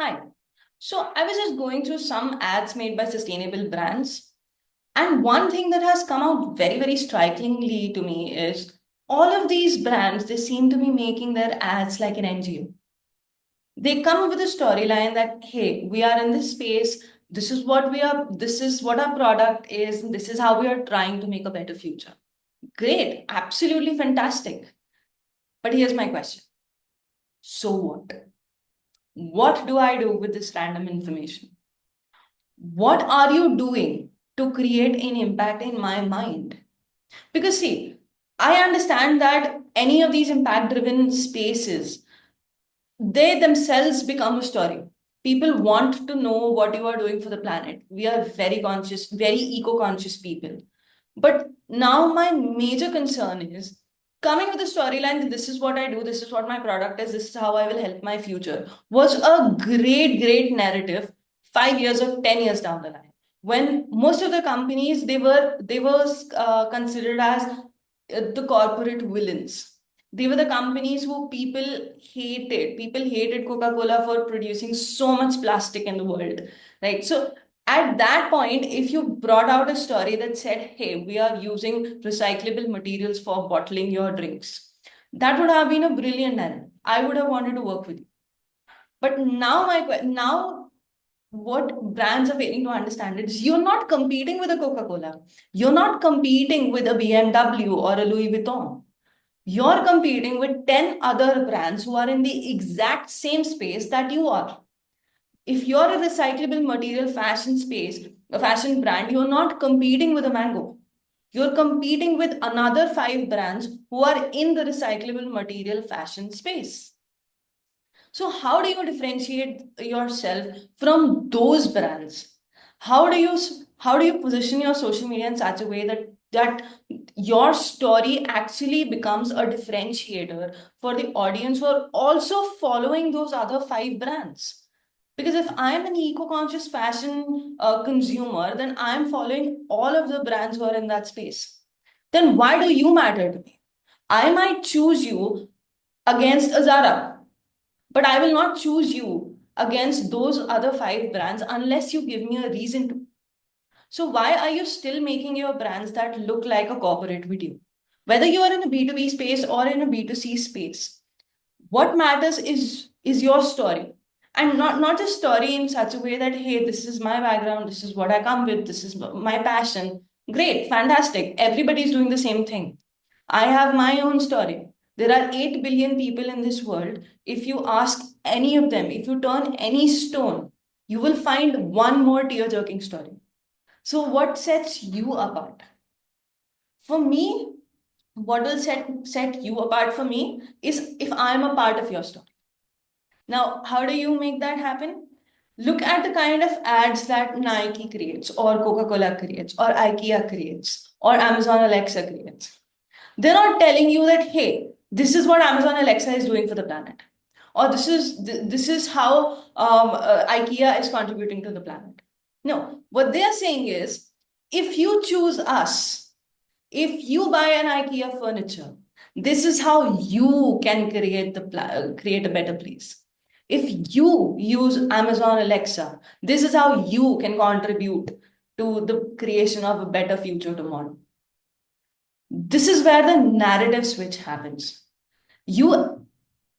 Hi. So I was just going through some ads made by sustainable brands. And one thing that has come out very, very strikingly to me is all of these brands, they seem to be making their ads like an NGO. They come up with a storyline that, hey, we are in this space. This is what we are, this is what our product is, and this is how we are trying to make a better future. Great, absolutely fantastic. But here's my question. So what? What do I do with this random information? What are you doing to create an impact in my mind? Because, see, I understand that any of these impact driven spaces, they themselves become a story. People want to know what you are doing for the planet. We are very conscious, very eco conscious people. But now, my major concern is coming with a storyline that this is what I do, this is what my product is, this is how I will help my future was a great, great narrative 5 years or 10 years down the line. When most of the companies they were considered as the corporate villains. They were the companies who people hated. People hated Coca-Cola for producing so much plastic in the world, right? So at that point, if you brought out a story that said, hey, we are using recyclable materials for bottling your drinks, that would have been a brilliant narrative. I would have wanted to work with you. But now what brands are failing to understand is you're not competing with a Coca-Cola. You're not competing with a BMW or a Louis Vuitton. You're competing with 10 other brands who are in the exact same space that you are. If you're a recyclable material fashion space, a fashion brand, you're not competing with a Mango. You're competing with another five brands who are in the recyclable material fashion space. So, how do you differentiate yourself from those brands? How do you how do you position your social media in such a way that your story actually becomes a differentiator for the audience who are also following those other five brands? Because if I'm an eco-conscious fashion consumer, then I'm following all of the brands who are in that space. Then why do you matter to me? I might choose you against a Zara, but I will not choose you against those other five brands unless you give me a reason to. So why are you still making your brands that look like a corporate video? Whether you are in a B2B space or in a B2C space, what matters is your story. And not just story in such a way that, hey, this is my background, this is what I come with, this is my passion. Great, fantastic. Everybody's doing the same thing. I have my own story. There are 8 billion people in this world. If you ask any of them, if you turn any stone, you will find one more tear jerking story. So, what sets you apart? For me, what will set you apart for me is if I'm a part of your story. Now, how do you make that happen? Look at the kind of ads that Nike creates, or Coca Cola creates, or IKEA creates, or Amazon Alexa creates. They're not telling you that, hey, this is what Amazon Alexa is doing for the planet, or this is how IKEA is contributing to the planet. No, what they are saying is, if you choose us, if you buy an IKEA furniture, this is how you can create a better place. If you use Amazon Alexa, this is how you can contribute to the creation of a better future tomorrow. This is where the narrative switch happens. You,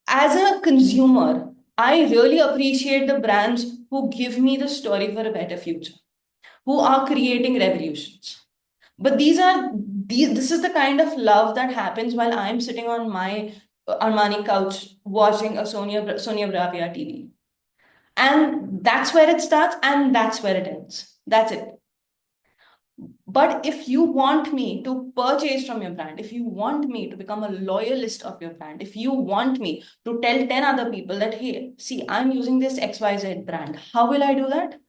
as a consumer, I really appreciate the brands who give me the story for a better future, who are creating revolutions. But this is the kind of love that happens while I'm sitting on my Armani couch watching a Sonia Bravia TV. And that's where it starts and that's where it ends. That's it. But if you want me to purchase from your brand, if you want me to become a loyalist of your brand, if you want me to tell 10 other people that, hey, see, I'm using this XYZ brand, how will I do that?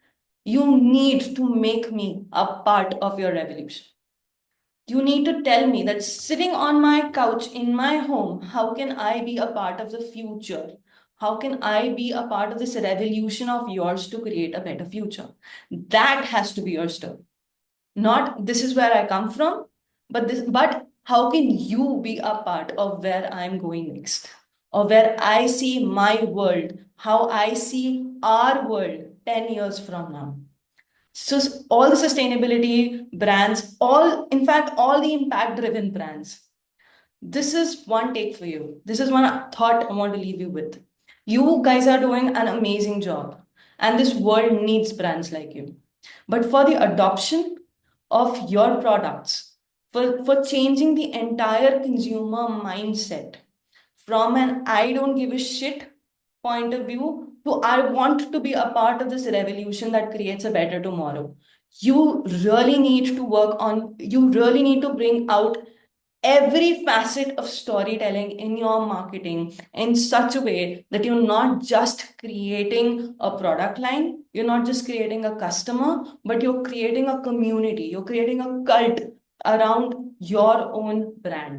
You need to make me a part of your revolution. You need to tell me that sitting on my couch in my home, how can I be a part of the future? How can I be a part of this revolution of yours to create a better future? That has to be your story. Not this is where I come from, but how can you be a part of where I'm going next? or where I see my world, how I see our world 10 years from now. So all the sustainability brands, in fact, all the impact driven brands, this is one take for you. This is one thought I want to leave you with. You guys are doing an amazing job, and this world needs brands like you. But for the adoption of your products, for changing the entire consumer mindset from an I don't give a shit point of view to I want to be a part of this revolution that creates a better tomorrow. You really need to bring out every facet of storytelling in your marketing in such a way that you're not just creating a product line, you're not just creating a customer, but you're creating a community, you're creating a cult around your own brand.